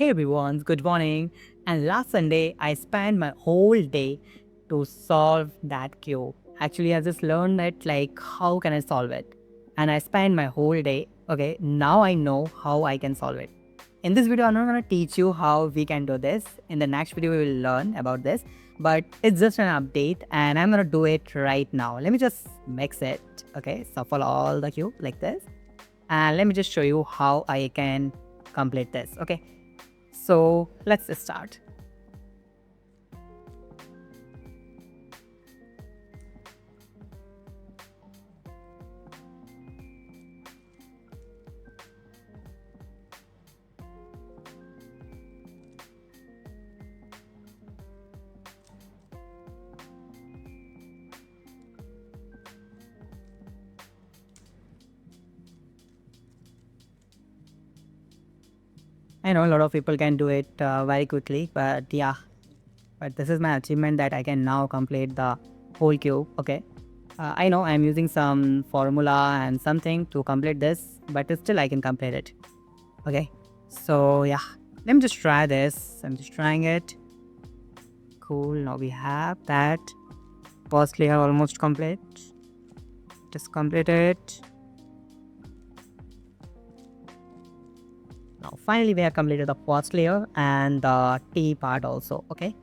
Hey everyone, good morning. And last Sunday, I spent my whole day to solve that cube. Actually, I just learned it like how can I solve it? And I spent my whole day. Okay, now I know how I can solve it. In this video, I'm not gonna teach you how we can do this. In the next video, we will learn about this. But it's just an update, and I'm gonna do it right now. Let me just mix it. Okay, shuffle all the cube like this, and let me just show you how I can complete this. Okay, so let's start. I know a lot of people can do it very quickly, but yeah, but this is my achievement that I can now complete the whole cube. Okay, I know I'm using some formula and something to complete this, but still I can complete it. Okay, so yeah, let me just try this. I'm just trying it. Cool. Now we have that first layer almost complete. Just complete it. Now finally we have completed the first layer and the T part also. Okay,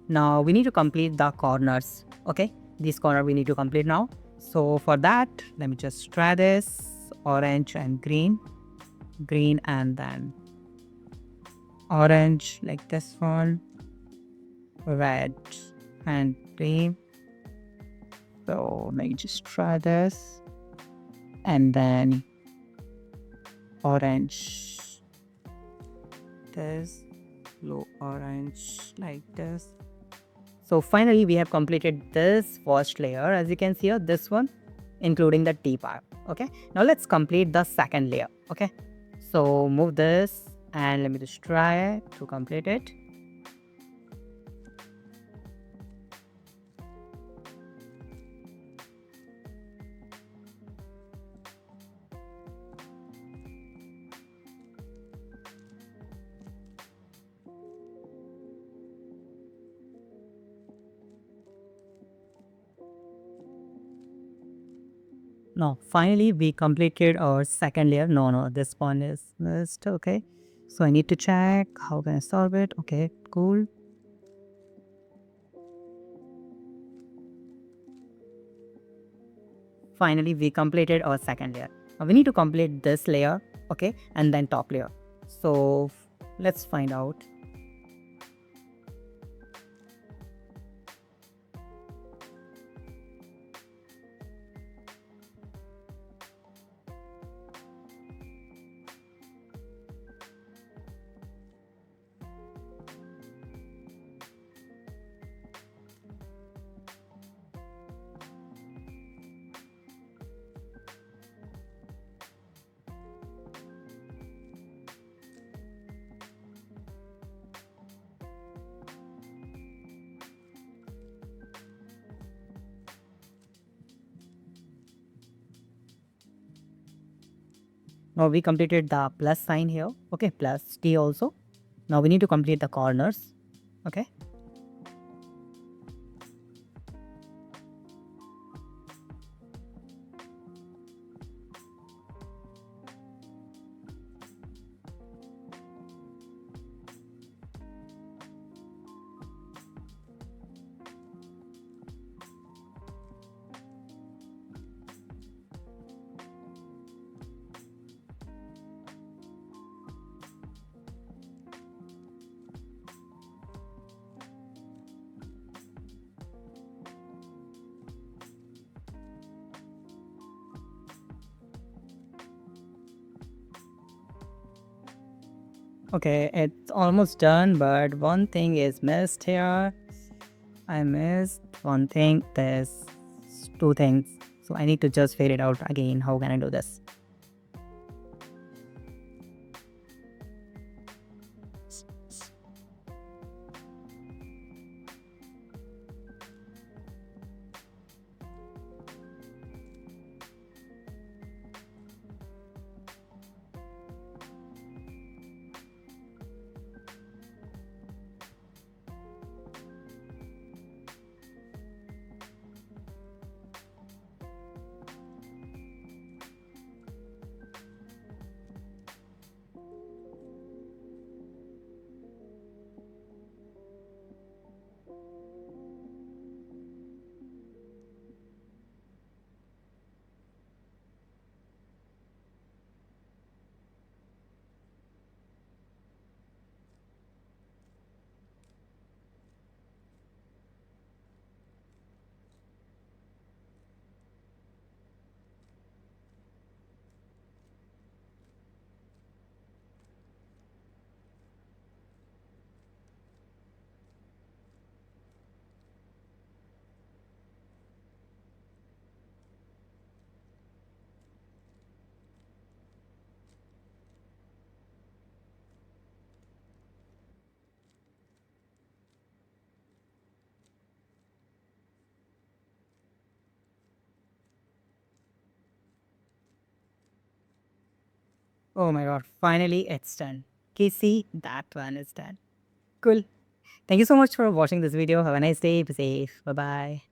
now we need to complete the corners. Okay, this corner we need to complete now. So for that, let me just try this orange and green, green and then orange like this one, red and green. So let me just try this and then orange, this blue orange like this. So finally we have completed this first layer, as you can see here, this one, including the T part. Okay, now let's complete the second layer. Okay, so move this and let me just try to complete it. Now finally we completed our second layer. No, this one is missed. Okay, so I need to check how can I solve it. Okay, cool. Finally we completed our second layer. Now we need to complete this layer. Okay, and then top layer. So let's find out. Now we completed the plus sign here. Okay, plus T also. Now we need to complete the corners. Okay. Okay, it's almost done, but one thing is missed here. I missed one thing. There's two things. So I need to just figure it out again. How can I do this? Oh my god, finally it's done. Okay, see, that one is done. Cool. Thank you so much for watching this video. Have a nice day. Be safe. Bye bye.